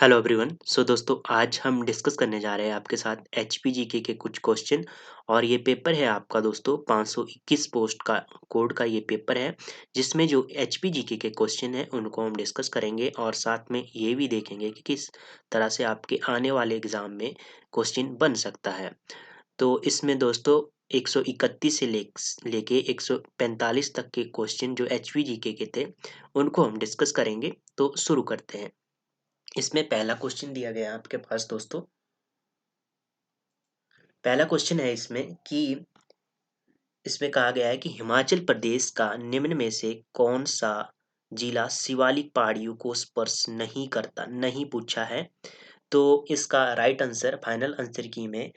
Hello everyone. सो दोस्तों आज हम डिस्कस करने जा रहे हैं आपके साथ एचपीजीके के कुछ क्वेश्चन। और ये पेपर है आपका दोस्तों 521 पोस्ट का कोड का ये पेपर है, जिसमें जो एचपीजीके के क्वेश्चन हैं उनको हम डिस्कस करेंगे और साथ में ये भी देखेंगे कि किस तरह से आपके आने वाले एग्ज़ाम में क्वेश्चन बन सकता है। तो इसमें दोस्तों 131 से लेके 145 तक के क्वेश्चन जो एचपीजीके के थे उनको हम डिस्कस करेंगे। तो शुरू करते हैं। इसमें पहला क्वेश्चन दिया गया है आपके पास दोस्तों। पहला क्वेश्चन है इसमें कि इसमें कहा गया है कि हिमाचल प्रदेश का निम्न में से कौन सा जिला शिवालिक पहाड़ियों को स्पर्श नहीं करता, नहीं पूछा है। तो इसका राइट आंसर फाइनल आंसर की में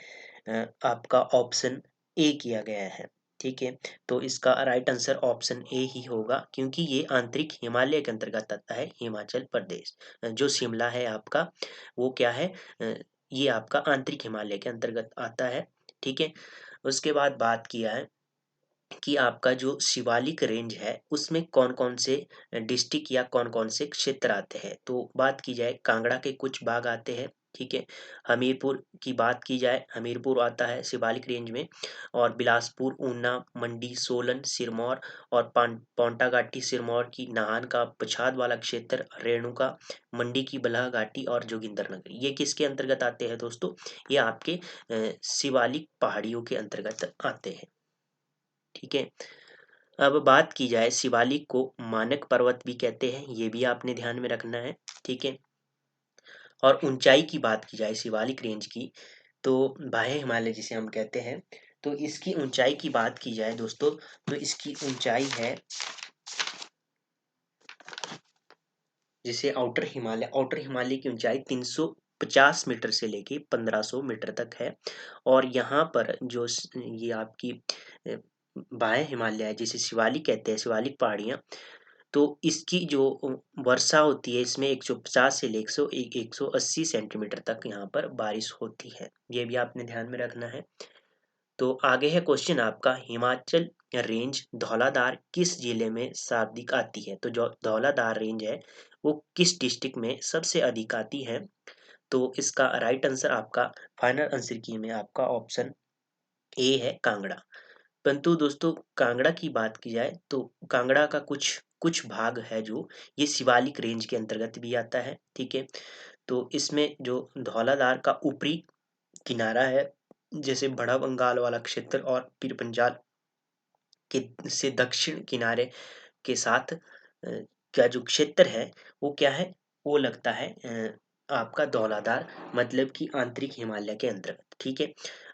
आपका ऑप्शन ए किया गया है। ठीक है, तो इसका राइट आंसर ऑप्शन ए ही होगा, क्योंकि ये आंतरिक हिमालय के अंतर्गत आता है हिमाचल प्रदेश। जो शिमला है आपका, वो क्या है, ये आपका आंतरिक हिमालय के अंतर्गत आता है। ठीक है, उसके बाद बात किया है कि आपका जो शिवालिक रेंज है उसमें कौन-कौन से डिस्ट्रिक्ट या कौन-कौन से क्षेत्र आते हैं। तो बात की जाए कांगड़ा के कुछ भाग आते हैं, ठीक है। हमीरपुर की बात की जाए, हमीरपुर आता है शिवालिक रेंज में। और बिलासपुर, ऊना, मंडी, सोलन, सिरमौर और पांवटा घाटी, सिरमौर की नाहन का पछाद वाला क्षेत्र, रेणुका, मंडी की बलह घाटी और जोगिंदरनगर, ये किसके अंतर्गत आते हैं दोस्तों? ये आपके शिवालिक पहाड़ियों के अंतर्गत आते हैं। ठीक है, अब बात की जाए शिवालिक को मानक पर्वत भी कहते हैं, ये भी आपने ध्यान में रखना है। ठीक है, और ऊंचाई की बात की जाए शिवालिक रेंज की, तो बाह्य हिमालय जिसे हम कहते हैं, तो इसकी ऊंचाई की बात की जाए दोस्तों, तो इसकी ऊंचाई है, जिसे आउटर हिमालय की ऊंचाई 350 मीटर से लेके 1500 मीटर तक है। और यहाँ पर जो ये आपकी अ, बाह्य हिमालय है जिसे शिवालिक कहते हैं, शिवालिक पहाड़ियाँ, तो इसकी जो वर्षा होती है इसमें 150 से लेके 180 सेंटीमीटर तक यहाँ पर बारिश होती है। ये भी आपने ध्यान में रखना है। तो आगे है क्वेश्चन आपका, हिमाचल रेंज धौलाधार किस जिले में सर्वाधिक आती है? तो जो धौलाधार रेंज है वो किस डिस्ट्रिक्ट में सबसे अधिक आती है? तो इसका राइट आंसर आपका फाइनल आंसर की में आपका ऑप्शन ए है, कांगड़ा। परंतु दोस्तों कांगड़ा की बात की जाए तो कांगड़ा का कुछ कुछ भाग है जो ये शिवालिक रेंज के अंतर्गत भी आता है। ठीक है, तो इसमें जो धौलाधार का ऊपरी किनारा है, जैसे बड़ा बंगाल वाला क्षेत्र और पीर पंजाल के से दक्षिण किनारे के साथ का जो क्षेत्र है वो क्या है, वो लगता है आपका धौलाधार, मतलब कि आंतरिक हिमालय के अंतर्गत। ठीक है,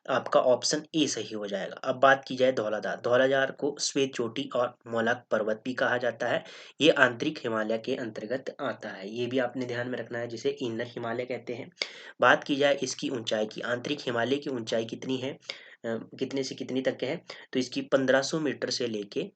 आपका ऑप्शन ए सही हो जाएगा। अब बात की जाए धौलाधार, धौलाधार को श्वेत चोटी और मौलाक पर्वत भी कहा जाता है। ये आंतरिक हिमालय के अंतर्गत आता है, ये भी आपने ध्यान में रखना है, जिसे इनर हिमालय कहते हैं। बात की जाए इसकी ऊंचाई की, आंतरिक हिमालय की ऊंचाई कितनी है, कितने से कितनी तक है? तो इसकी 1500 मीटर से लेके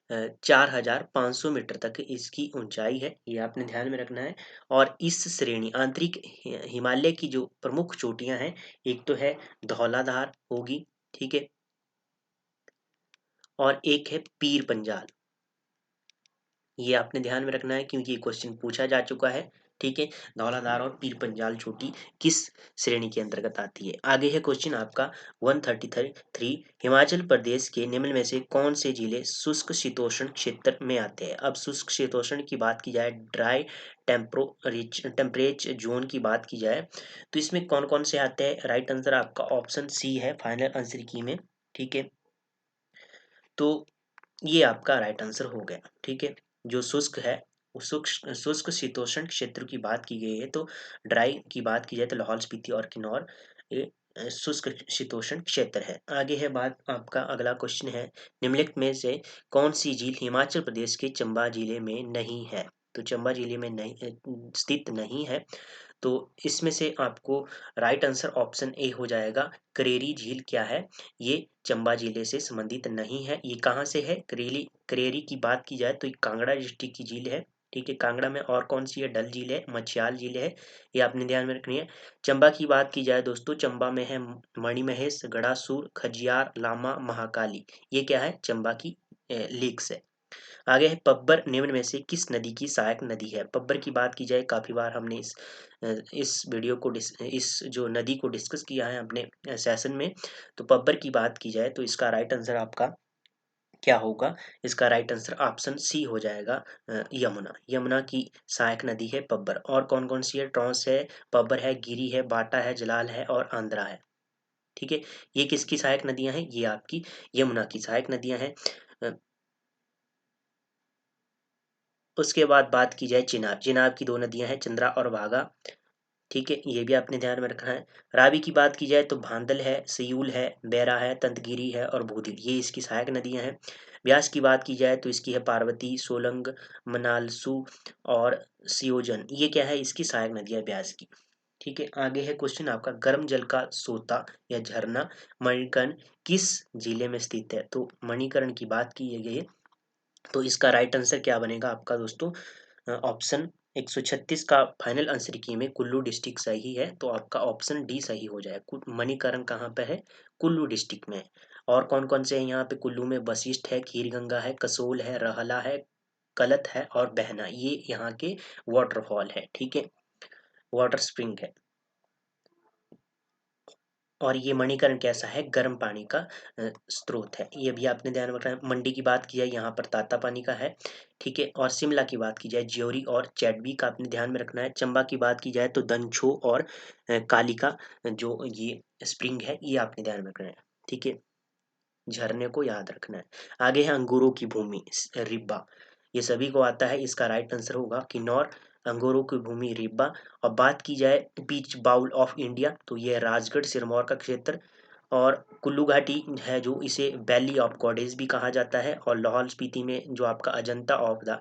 4500 मीटर तक इसकी ऊंचाई है, ये आपने ध्यान में रखना है। और इस श्रेणी आंतरिक हिमालय की जो प्रमुख चोटियां हैं, एक तो है धौलाधार होगी, ठीक है, और एक है पीर पंजाल। ये आपने ध्यान में रखना है क्योंकि ये क्वेश्चन पूछा जा चुका है। ठीक है, धौलाधार और पीर पंजाल चोटी किस श्रेणी के अंतर्गत आती है? आगे है क्वेश्चन आपका 133, हिमाचल प्रदेश के निम्न में से कौन से जिले शुष्क शीतोष्ण क्षेत्र में आते हैं? अब शुष्क शीतोष्ण की बात की जाए, ड्राई टेम्परेचर जोन की बात की जाए, तो इसमें कौन कौन से आते हैं? राइट आंसर आपका ऑप्शन सी है फाइनल आंसर की में। ठीक है, तो ये आपका राइट आंसर हो गया। ठीक है, जो शुष्क है वो शुष्क शुष्क शीतोष्ण क्षेत्र की बात की गई है। तो ड्राई की बात की जाए तो लाहौल स्पीति और किन्नौर ये शुष्क शीतोष्ण क्षेत्र है। आगे है बात आपका अगला क्वेश्चन है, निम्नलिखित में से कौन सी झील हिमाचल प्रदेश के चंबा जिले में नहीं है? तो चंबा जिले में नहीं स्थित नहीं है। तो इसमें से आपको राइट आंसर ऑप्शन ए हो जाएगा, करेरी झील क्या है, ये चंबा जिले से संबंधित नहीं है। ये कहाँ से है? करेरी की बात की जाए तो ये कांगड़ा डिस्ट्रिक्ट की झील है। ठीक है, कांगड़ा में और कौन सी है? डल झील है, मछियाल झील है, ये आपने ध्यान में रखनी है। चंबा की बात की जाए दोस्तों, चंबा में है मणिमहेश, गड़ासूर, खजियार, लामा, महाकाली, ये क्या है? चंबा की लेक्स है। आगे है पब्बर निम्न में से किस नदी की सहायक नदी है। पब्बर की बात की जाए, काफी बार हमने इस वीडियो को इस जो नदी को डिस्कस किया है अपने सेशन में। तो पब्बर की बात की जाए तो इसका राइट आंसर आपका क्या होगा, इसका राइट आंसर ऑप्शन सी हो जाएगा, यमुना। यमुना की सहायक नदी है पब्बर। और कौन कौन सी है, ट्रॉस है, पब्बर है, गिरी है, बाटा है, जलाल है और आंध्रा है। ठीक है, ये किसकी सहायक नदियां हैं, ये आपकी यमुना की सहायक नदियां हैं। अ, उसके बाद बात की जाए चिनाब। चिनाब की दो नदियां हैं, चंद्रा और भागा। ठीक है, ये भी आपने ध्यान में रखना है। रावी की बात की जाए तो भांदल है, सयूल है, बैरा है, तंतगिरी है और बूदिल, ये इसकी सहायक नदियां हैं। ब्यास की बात की जाए तो इसकी है पार्वती, सोलंग, मनालसू और सियोजन, ये क्या है, इसकी सहायक नदियां ब्यास की। ठीक है, आगे है क्वेश्चन आपका, गर्म जल का सोता या झरना मणिकर्ण किस जिले में स्थित है। तो मणिकर्ण की बात की गई है, तो इसका राइट आंसर क्या बनेगा आपका दोस्तों, ऑप्शन 136 का फाइनल आंसर की में कुल्लू डिस्ट्रिक्ट सही है, तो आपका ऑप्शन डी सही हो जाए। मणिकरण कहाँ पे है, कुल्लू डिस्ट्रिक्ट में है। और कौन कौन से हैं यहाँ पे कुल्लू में, वशिष्ठ है, खीरगंगा है, कसोल है, रहला है, कलत है और बहना, ये यहाँ के वाटरफॉल है। ठीक है, वाटर स्प्रिंग है। और ये मणिकर्ण कैसा है, गर्म पानी का स्रोत है, ये भी आपने ध्यान में रखना है। मंडी की बात की जाए यहाँ पर ताता पानी का है। ठीक है, और शिमला की बात की जाए ज्योरी और चैडवी का आपने ध्यान में रखना है। चंबा की बात की जाए तो दनछो और कालिका, जो ये स्प्रिंग है, ये आपने ध्यान में रखना है। ठीक है, झरने को याद रखना है। आगे है अंगूरों की भूमि, रिब्बा, ये सभी को आता है, इसका राइट आंसर होगा किन्नौर। अंगूरों की भूमि रिब्बा। और बात की जाए बीच बाउल ऑफ इंडिया, तो ये है राजगढ़ सिरमौर का क्षेत्र। और कुल्लू घाटी है जो, इसे वैली ऑफ गॉडेस भी कहा जाता है। और लाहौल स्पीति में जो आपका अजंता ऑफ द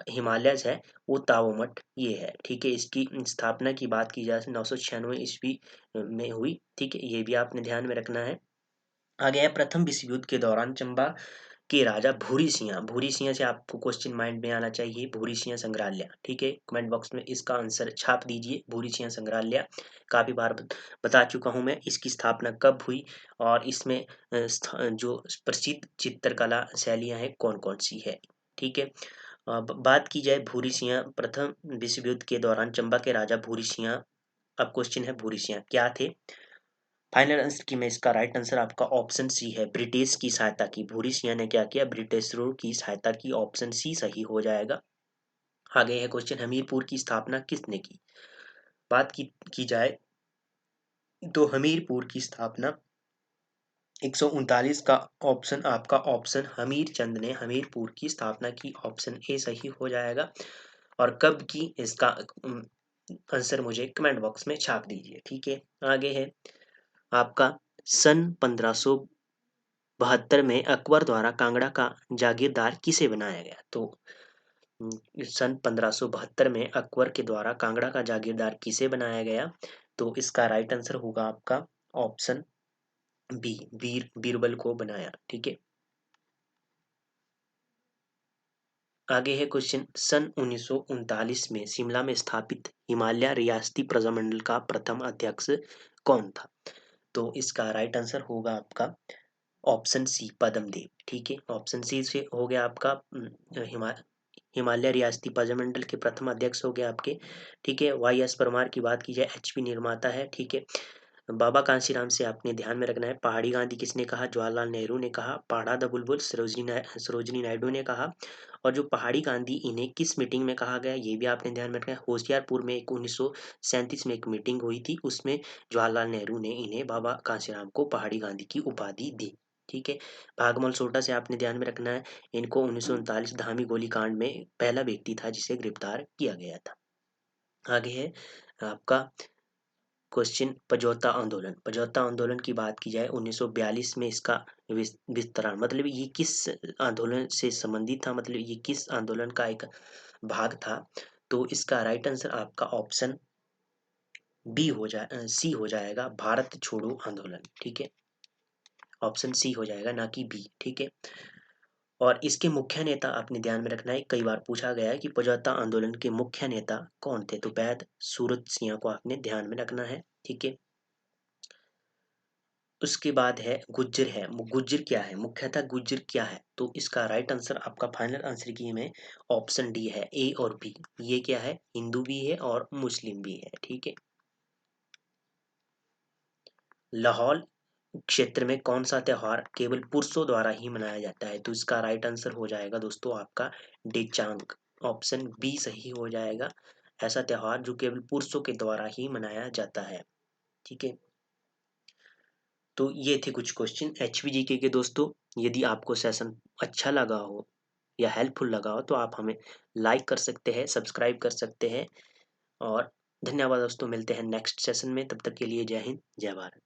हिमालयस है, वो तावोमठ ये है। ठीक है, इसकी स्थापना की बात की जाए 996 ईस्वी में हुई। ठीक है, ये भी आपने ध्यान में रखना है। आगे है प्रथम विश्व युद्ध के दौरान चंबा के राजा भूरी सिंह, भूरी सिंह से आपको क्वेश्चन माइंड में आना चाहिए, भूरी सिंह संग्रहालय। ठीक है, कमेंट बॉक्स में इसका आंसर छाप दीजिए, भूरी सिंह संग्रहालय। काफी बार बता चुका हूं मैं इसकी स्थापना कब हुई, और इसमें जो प्रसिद्ध चित्रकला शैलियां हैं कौन कौन सी है। ठीक है, अब बात की जाए भूरी सिंह, प्रथम विश्व युद्ध के दौरान चंबा के राजा भूरी सिंह। अब क्वेश्चन है भूरी सिंह क्या थे। फाइनल आंसर की में इसका राइट आंसर आपका ऑप्शन सी है, ब्रिटिश की सहायता की। भूरी सिंह ने क्या किया, ब्रिटिशरों की सहायता की, ऑप्शन सी सही हो जाएगा। आगे है क्वेश्चन, हमीरपुर की स्थापना किसने की। बात की जाए तो हमीरपुर की स्थापना 139 का ऑप्शन आपका ऑप्शन हमीर चंद ने हमीरपुर की स्थापना की, ऑप्शन ए सही हो जाएगा। और कब की, इसका आंसर मुझे कमेंट बॉक्स में छाप दीजिए। ठीक है, आगे है आपका सन 1572 में अकबर द्वारा कांगड़ा का जागीरदार किसे बनाया गया। तो सन 1572 में अकबर के द्वारा कांगड़ा का जागीरदार किसे बनाया गया। तो इसका राइट आंसर होगा आपका ऑप्शन बी, बीरबल को बनाया। ठीक है, आगे है क्वेश्चन, सन 1939 में शिमला में स्थापित हिमालय रियासती प्रजामंडल का प्रथम अध्यक्ष कौन था। तो इसका राइट आंसर होगा आपका ऑप्शन सी, पद्मदेव। ठीक है, ऑप्शन सी से हो गया आपका हिमालय रियासती प्रजामंडल के प्रथम अध्यक्ष हो गए आपके। ठीक है, वाई एस परमार की बात की जाए, एचपी निर्माता है। ठीक है, बाबा कांशीराम से आपने ध्यान में रखना है, पहाड़ी गांधी किसने कहा, जवाहरलाल नेहरू ने कहा, पहाड़ा द बुलबुल सरोजनी नायडू ने कहा। और जो पहाड़ी गांधी, इन्हें किस मीटिंग में कहा गया, ये भी आपने ध्यान में रखना है। होशियारपुर में एक 1937 में एक मीटिंग हुई थी, उसमें जवाहरलाल नेहरू ने इन्हें बाबा कांशीराम को पहाड़ी गांधी की उपाधि दी। ठीक है, भागमल सोटा से आपने ध्यान में रखना है, इनको 1939 धामी गोलीकांड में पहला व्यक्ति था जिसे गिरफ्तार किया गया था। आगे है आपका क्वेश्चन, पजौता आंदोलन। पजौता आंदोलन की बात की जाए 1942 में इसका विस्तार, मतलब ये किस आंदोलन से संबंधित था, मतलब ये किस आंदोलन का एक भाग था। तो इसका राइट आंसर आपका ऑप्शन बी हो जाए, सी हो जाएगा, भारत छोड़ो आंदोलन। ठीक है, ऑप्शन सी हो जाएगा, ना कि बी। ठीक है, और इसके मुख्य नेता आपने ध्यान में रखना है, कई बार पूछा गया है कि पजौता आंदोलन के मुख्य नेता कौन थे। तो वैद सूरत सिंह को आपने ध्यान में रखना है। ठीक है, उसके बाद है गुज्जर है। गुज्जर क्या है, मुख्यतः गुज्जर क्या है? तो इसका राइट आंसर, आपका फाइनल आंसर की में ऑप्शन डी है, ए और बी। ये क्या है, हिंदू भी है और मुस्लिम भी है। ठीक है। लाहौल क्षेत्र में कौन सा त्योहार केवल पुरुषों द्वारा ही मनाया जाता है? तो इसका राइट आंसर हो जाएगा दोस्तों आपका डेचांग। ऑप्शन बी सही हो जाएगा। ऐसा त्योहार जो केवल पुरुषों के द्वारा ही मनाया जाता है। ठीक है। तो ये थे कुछ क्वेश्चन HPGK के दोस्तों। यदि आपको सेशन अच्छा लगा हो या हेल्पफुल लगा हो तो आप हमें लाइक कर सकते हैं, सब्सक्राइब कर सकते हैं। और धन्यवाद दोस्तों, मिलते हैं नेक्स्ट सेशन में। तब तक के लिए जय हिंद, जय भारत।